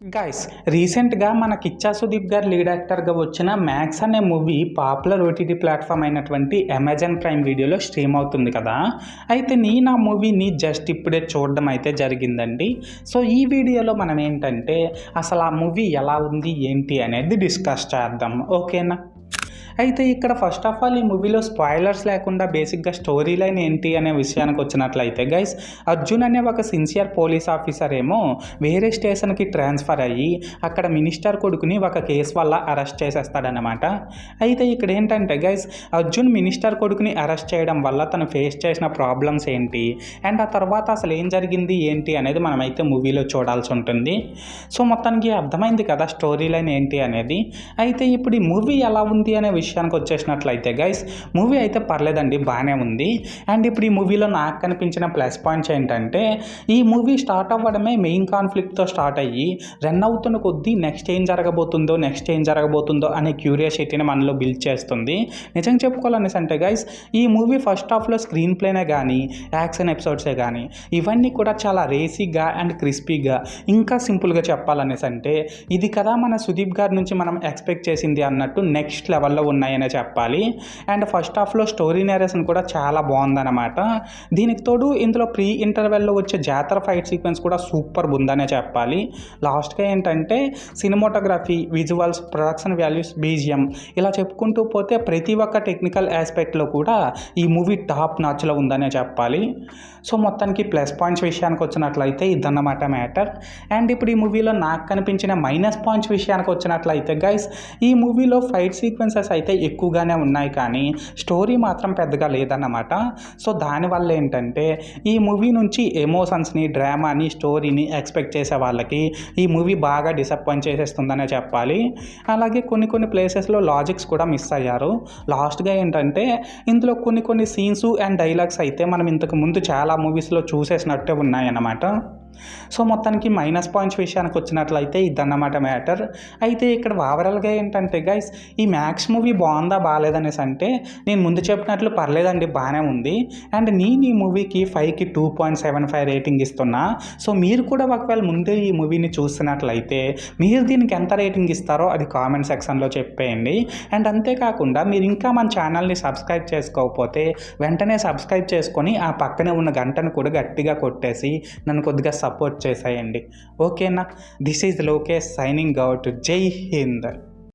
Guys రీసెంట్గా మన కిచ్చా సుదీప్ గారు లీడ్ యాక్టర్గా వచ్చిన మ్యాక్స్ అనే మూవీ పాపులర్ ఓటీటీ ప్లాట్ఫామ్ అయినటువంటి అమెజాన్ ప్రైమ్ వీడియోలో స్ట్రీమ్ అవుతుంది కదా. అయితే నేను ఆ మూవీని జస్ట్ ఇప్పుడే చూడడం అయితే జరిగిందండి. సో ఈ వీడియోలో మనం ఏంటంటే అసలు ఆ మూవీ ఎలా ఉంది ఏంటి అనేది డిస్కస్ చేద్దాం, ఓకేనా. అయితే ఇక్కడ ఫస్ట్ ఆఫ్ ఆల్ ఈ మూవీలో స్పాయిలర్స్ లేకుండా బేసిక్గా స్టోరీ లైన్ ఏంటి అనే విషయానికి వచ్చినట్లయితే గైస్, అర్జున్ అనే ఒక సిన్సియర్ పోలీస్ ఆఫీసర్ ఏమో వేరే స్టేషన్కి ట్రాన్స్ఫర్ అయ్యి అక్కడ మినిస్టర్ కొడుకుని ఒక కేసు వల్ల అరెస్ట్ చేసేస్తాడనమాట. అయితే ఇక్కడ ఏంటంటే గైస్, అర్జున్ మినిస్టర్ కొడుకుని అరెస్ట్ చేయడం వల్ల తను ఫేస్ చేసిన ప్రాబ్లమ్స్ ఏంటి అండ్ ఆ తర్వాత అసలు ఏం జరిగింది ఏంటి అనేది మనమైతే మూవీలో చూడాల్సి ఉంటుంది. సో మొత్తానికి అర్థమైంది కదా స్టోరీ లైన్ ఏంటి అనేది. అయితే ఇప్పుడు ఈ మూవీ ఎలా ఉంది అనే విషయానికి వచ్చేసినట్లయితే గైస్, మూవీ అయితే పర్లేదండి, బాగానే ఉంది. అండ్ ఇప్పుడు ఈ మూవీలో నాకు కనిపించిన ప్లస్ పాయింట్స్ ఏంటంటే, ఈ మూవీ స్టార్ట్ అవ్వడమే మెయిన్ కాన్ఫ్లిక్ట్తో స్టార్ట్ అయ్యి రన్ అవుతున్న కొద్దీ నెక్స్ట్ ఏం జరగబోతుందో అనే క్యూరియాసిటీని మనలో బిల్డ్ చేస్తుంది. నిజంగా చెప్పుకోవాలనేసి అంటే గైస్, ఈ మూవీ ఫస్ట్ హాఫ్లో స్క్రీన్ ప్లేనే కానీ యాక్షన్ ఎపిసోడ్సే కానీ ఇవన్నీ కూడా చాలా రేసీగా అండ్ క్రిస్పీగా, ఇంకా సింపుల్గా చెప్పాలనేసి అంటే ఇది కదా మన సుదీప్ గారి నుంచి మనం ఎక్స్పెక్ట్ చేసింది అన్నట్టు నెక్స్ట్ లెవెల్లో ఉన్నాయనే చెప్పాలి. అండ్ ఫస్ట్ హాఫ్లో స్టోరీ నేరేషన్ కూడా చాలా బాగుందన్నమాట. దీనికి తోడు ఇందులో ప్రీ ఇంటర్వెల్లో వచ్చే జాతర ఫైట్ సీక్వెన్స్ కూడా సూపర్ ఉందనే చెప్పాలి. లాస్ట్గా ఏంటంటే cinematography, visuals, production values, BGM ఇలా చెప్పుకుంటూ పోతే ప్రతి ఒక్క టెక్నికల్ ఆస్పెక్ట్లో కూడా ఈ మూవీ టాప్ నాచ్లో ఉందనే చెప్పాలి. సో మొత్తానికి ప్లస్ పాయింట్స్ విషయానికి వచ్చినట్లయితే ఇదన్నమాట మ్యాటర్. అండ్ ఇప్పుడు ఈ మూవీలో నాకు కనిపించిన మైనస్ పాయింట్స్ విషయానికి వచ్చినట్లయితే గైస్, ఈ మూవీలో ఫైట్ సీక్వెన్సెస్ అయితే ఎక్కువగానే ఉన్నాయి కానీ స్టోరీ మాత్రం పెద్దగా లేదన్నమాట. సో దానివల్ల ఏంటంటే ఈ మూవీ నుంచి ఎమోషన్స్ని, డ్రామాని, స్టోరీని ఎక్స్పెక్ట్ చేసే వాళ్ళకి ఈ మూవీ బాగా డిసప్పాయింట్ చేసేస్తుందనే చెప్పాలి. అలాగే కొన్ని ప్లేసెస్లో లాజిక్స్ కూడా మిస్ అయ్యారు. లాస్ట్గా ఏంటంటే ఇందులో కొన్ని సీన్స్ అండ్ డైలాగ్స్ అయితే మనం ఇంతకు ముందు చాలా మూవీస్లో చూసేసినట్టే ఉన్నాయన్నమాట. సో మొత్తానికి మైనస్ పాయింట్స్ విషయానికి వచ్చినట్లయితే ఇదన్నమాట మ్యాటర్. అయితే ఇక్కడ ఓవరాల్గా ఏంటంటే గైస్, ఈ మ్యాక్స్ మూవీ బాగుందా బాగాలేదనేసి అంటే నేను ముందు చెప్పినట్లు పర్లేదండి, బాగానే ఉంది. అండ్ నేను ఈ మూవీకి 5కి 2.75 రేటింగ్ ఇస్తున్నా. సో మీరు కూడా ఒకవేళ ముందే ఈ మూవీని చూస్తున్నట్లయితే మీరు దీనికి ఎంత రేటింగ్ ఇస్తారో అది కామెంట్ సెక్షన్లో చెప్పేయండి. అండ్ అంతేకాకుండా మీరు ఇంకా మన ఛానల్ని సబ్స్క్రైబ్ చేసుకోకపోతే వెంటనే సబ్స్క్రైబ్ చేసుకొని ఆ పక్కనే ఉన్న గంటను కూడా గట్టిగా కొట్టేసి నన్ను కొద్దిగా సపోర్ట్ చేసేయండి, ఓకేనా. This is Lokesh signing out. జై హింద్.